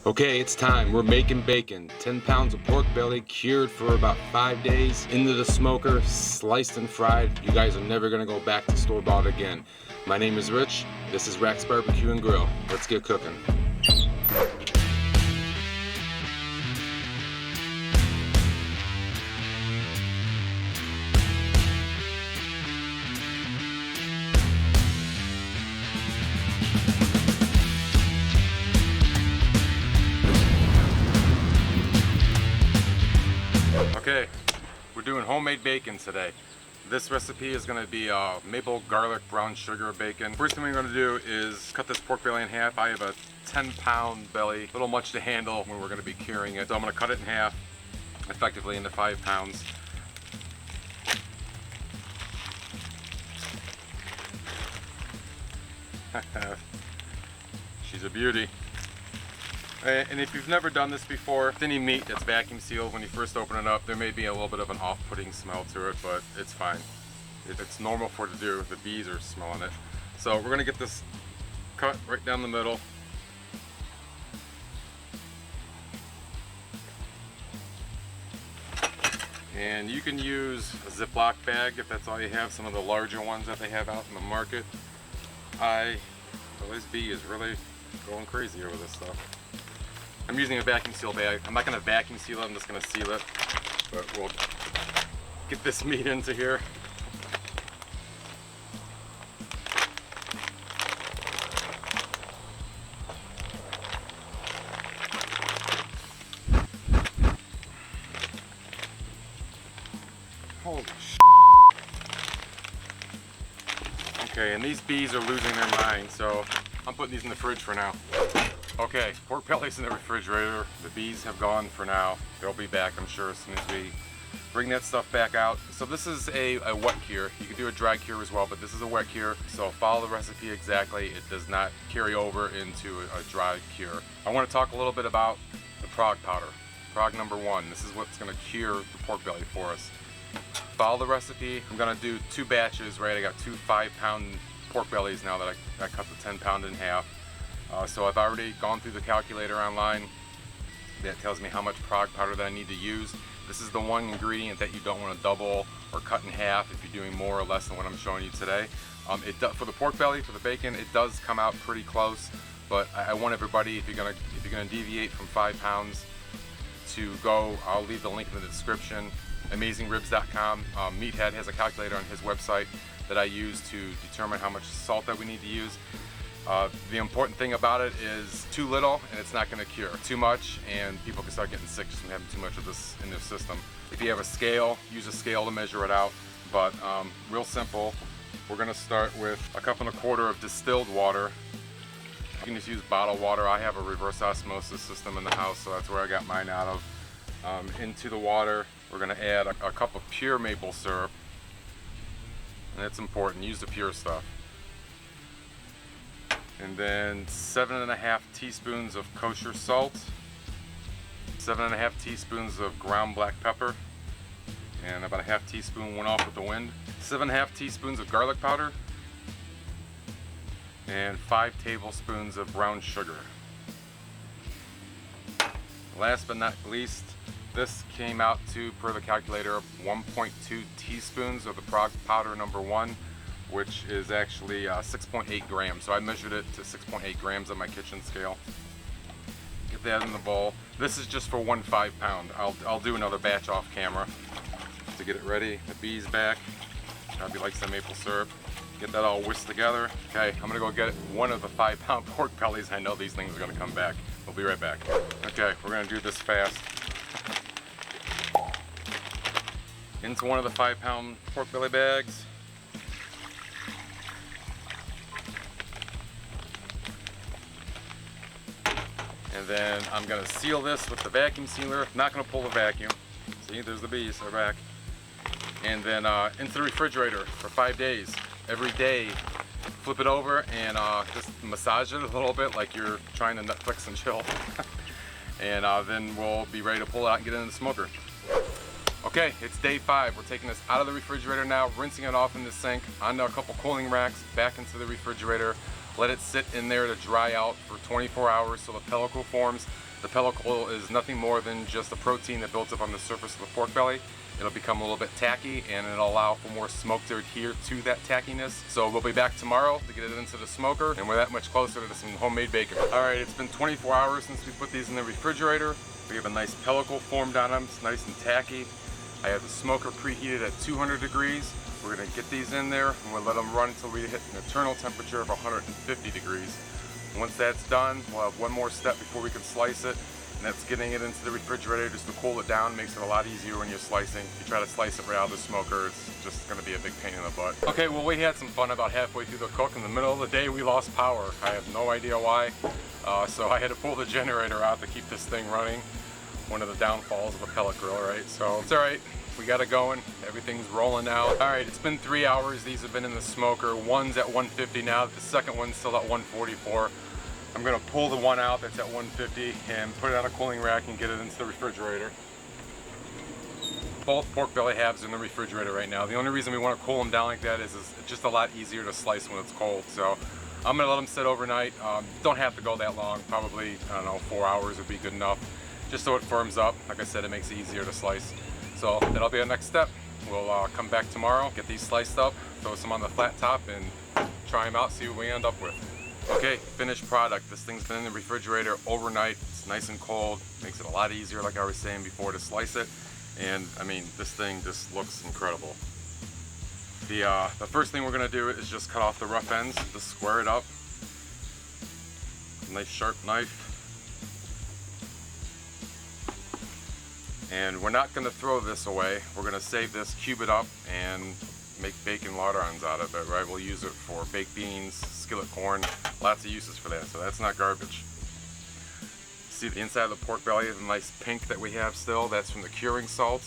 Okay, it's time. We're making bacon. 10 pounds of pork belly cured for about 5 days. Into the smoker, sliced and fried. You guys are never gonna go back to store-bought again. My name is Rich. This is RACZ Barbecue and Grill. Let's get cooking. Okay, we're doing homemade bacon today. This recipe is going to be maple garlic brown sugar bacon. First thing we're going to do is cut this pork belly in half. I have a 10-pound belly, a little much to handle when we're going to be curing it. So I'm going to cut it in half, effectively into 5 pounds. She's a beauty. And if you've never done this before, any meat that's vacuum sealed, when you first open it up, there may be a little bit of an off-putting smell to it, but it's fine. It's normal for it to do. The bees are smelling it. So we're gonna get this cut right down the middle. And you can use a Ziploc bag if that's all you have, some of the larger ones that they have out in the market. Well, this bee is really going crazy over this stuff. I'm using a vacuum seal bag. I'm not going to vacuum seal it, I'm just going to seal it. But we'll get this meat into here. Holy sh**. Okay, and these bees are losing their mind, so I'm putting these in the fridge for now. Okay, pork belly's in the refrigerator. The bees have gone for now. They'll be back, I'm sure, as soon as we bring that stuff back out. So this is a wet cure. You can do a dry cure as well, but this is a wet cure. So follow the recipe exactly. It does not carry over into a dry cure. I want to talk a little bit about the prog powder. Prog number 1. This is what's going to cure the pork belly for us. Follow the recipe. I'm going to do 2 batches, right? I got 2 5-pound pork bellies now that I cut the 10-pound in half. So I've already gone through the calculator online that tells me how much prog powder that I need to use. This is the one ingredient that you don't want to double or cut in half if you're doing more or less than what I'm showing you today. For the pork belly, for the bacon, it does come out pretty close, but I want everybody, if you're gonna deviate from 5 pounds, to go. I'll leave the link in the description. AmazingRibs.com. Meathead has a calculator on his website that I use to determine how much salt that we need to use. The important thing about it is too little and it's not going to cure. Too much and people can start getting sick just from having too much of this in their system. If you have a scale, use a scale to measure it out. But real simple, we're going to start with a 1.25 cups of distilled water. You can just use bottled water. I have a reverse osmosis system in the house, so that's where I got mine out of. Into the water, we're going to add a cup of pure maple syrup. And it's important, use the pure stuff. And then 7.5 teaspoons of kosher salt, 7.5 teaspoons of ground black pepper, and about a ½ teaspoon went off with the wind, 7.5 teaspoons of garlic powder, and 5 tablespoons of brown sugar. Last but not least, this came out to, per the calculator, 1.2 teaspoons of the prog powder number 1, which is actually 6.8 grams. So I measured it to 6.8 grams on my kitchen scale. Get that in the bowl. This is just for 1 5-pound. I'll do another batch off camera to get it ready. The bee's back. Abby likes the maple syrup. Get that all whisked together. Okay, I'm gonna go get one of the 5-pound pork bellies. I know these things are gonna come back. We'll be right back. Okay, we're gonna do this fast. Into one of the 5-pound pork belly bags. And then I'm going to seal this with the vacuum sealer. Not going to pull the vacuum. See, there's the bees, they're back. And then into the refrigerator for 5 days. Every day, flip it over and just massage it a little bit like you're trying to Netflix and chill. And then we'll be ready to pull it out and get it in the smoker. Okay, it's day 5. We're taking this out of the refrigerator now, rinsing it off in the sink, onto a couple cooling racks, back into the refrigerator. Let it sit in there to dry out for 24 hours so the pellicle forms. The pellicle is nothing more than just a protein that builds up on the surface of the pork belly. It'll become a little bit tacky and it'll allow for more smoke to adhere to that tackiness. So we'll be back tomorrow to get it into the smoker, and we're that much closer to some homemade bacon. All right, it's been 24 hours since we put these in the refrigerator. We have a nice pellicle formed on them. It's nice and tacky. I have the smoker preheated at 200 degrees. We're gonna get these in there and we'll let them run until we hit an internal temperature of 150 degrees. Once that's done, we'll have one more step before we can slice it, and that's getting it into the refrigerator just to cool it down. Makes it a lot easier when you're slicing. If you try to slice it right out of the smoker, it's just gonna be a big pain in the butt. Okay, well, we had some fun about halfway through the cook. In the middle of the day, we lost power. I have no idea why. So I had to pull the generator out to keep this thing running. One of the downfalls of a pellet grill, right? So it's all right. We got it going. Everything's rolling out. All right, it's been 3 hours. These have been in the smoker. One's at 150 now. The second one's still at 144. I'm gonna pull the one out that's at 150 and put it on a cooling rack and get it into the refrigerator. Both pork belly halves in the refrigerator right now. The only reason we want to cool them down like that is it's just a lot easier to slice when it's cold. So I'm gonna let them sit overnight. Don't have to go that long. Probably, I don't know, 4 hours would be good enough. Just so it firms up. Like I said, it makes it easier to slice. So that'll be our next step. We'll come back tomorrow, get these sliced up, throw some on the flat top, and try them out, see what we end up with. Okay, finished product. This thing's been in the refrigerator overnight. It's nice and cold. Makes it a lot easier, like I was saying before, to slice it. And I mean, this thing just looks incredible. The first thing we're gonna do is just cut off the rough ends, just square it up. Nice sharp knife. And we're not gonna throw this away. We're gonna save this, cube it up, and make bacon lardons out of it, right? We'll use it for baked beans, skillet corn, lots of uses for that, so that's not garbage. See the inside of the pork belly, the nice pink that we have still, that's from the curing salt.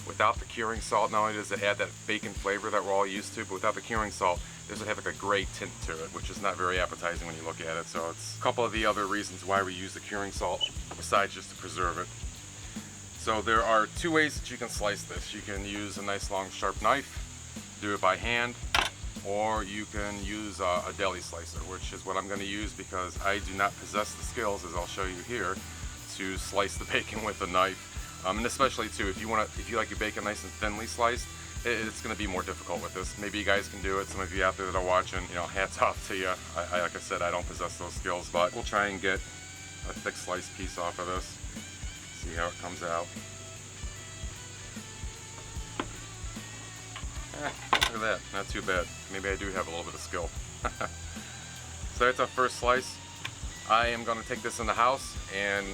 Without the curing salt, not only does it add that bacon flavor that we're all used to, but without the curing salt, this would have like a gray tint to it, which is not very appetizing when you look at it. So it's a couple of the other reasons why we use the curing salt, besides just to preserve it. So there are two ways that you can slice this. You can use a nice long sharp knife, do it by hand, or you can use a deli slicer, which is what I'm going to use because I do not possess the skills, as I'll show you here, to slice the bacon with a knife. And especially too, if you like your bacon nice and thinly sliced, it's going to be more difficult with this. Maybe you guys can do it. Some of you out there that are watching, you know, hats off to you. Like I said, I don't possess those skills, but we'll try and get a thick sliced piece off of this. See how it comes out. Look at that, not too bad. Maybe I do have a little bit of skill. So that's our first slice. I am going to take this in the house and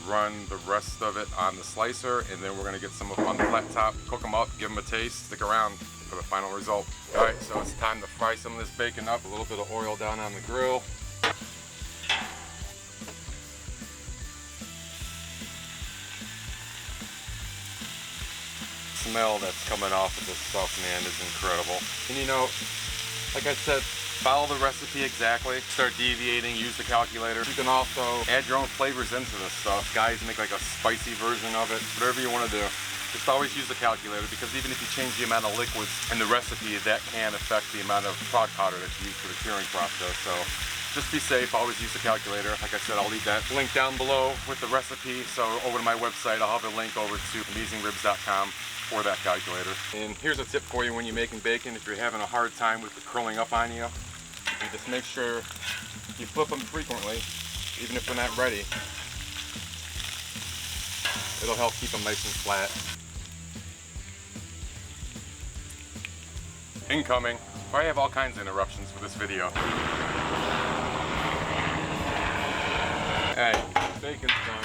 run the rest of it on the slicer, and then we're going to get some on the flat top, cook them up, give them a taste, stick around for the final result. Alright, so it's time to fry some of this bacon up. A little bit of oil down on the grill. Smell that's coming off of this stuff, man, is incredible. And you know, like I said, follow the recipe exactly. Start deviating, use the calculator. You can also add your own flavors into this stuff. Guys make like a spicy version of it, whatever you want to do. Just always use the calculator, because even if you change the amount of liquids in the recipe, that can affect the amount of prod powder that's used for the curing process. So just be safe, always use the calculator. Like I said, I'll leave that link down below with the recipe. So over to my website, I'll have a link over to AmazingRibs.com for that calculator. And here's a tip for you when you're making bacon. If you're having a hard time with it curling up on you, you just make sure you flip them frequently, even if they're not ready. It'll help keep them nice and flat. Incoming. I have all kinds of interruptions for this video. Alright, bacon's done.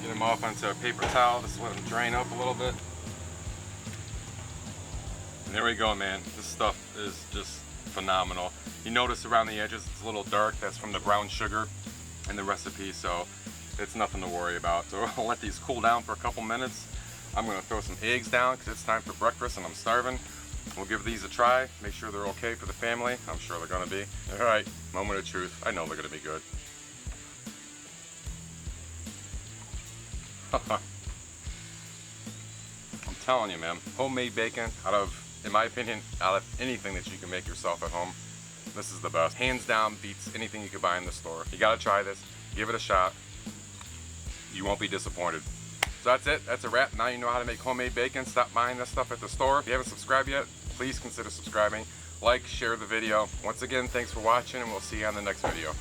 Get them off onto a paper towel, just let them drain up a little bit. And there we go, man. This stuff is just phenomenal. You notice around the edges it's a little dark. That's from the brown sugar in the recipe, so it's nothing to worry about. So I'll let these cool down for a couple minutes. I'm going to throw some eggs down because it's time for breakfast and I'm starving. We'll give these a try, make sure they're okay for the family. I'm sure they're going to be. Alright, moment of truth. I know they're going to be good. I'm telling you, man, homemade bacon, in my opinion, out of anything that you can make yourself at home, This is the best. Hands down beats anything you could buy in the store. You gotta try this. Give it a shot. You won't be disappointed. So that's it. That's a wrap. Now you know how to make homemade bacon. Stop buying this stuff at the store. If you haven't subscribed yet, please consider subscribing. Like, share the video. Once again, thanks for watching, and we'll see you on the next video.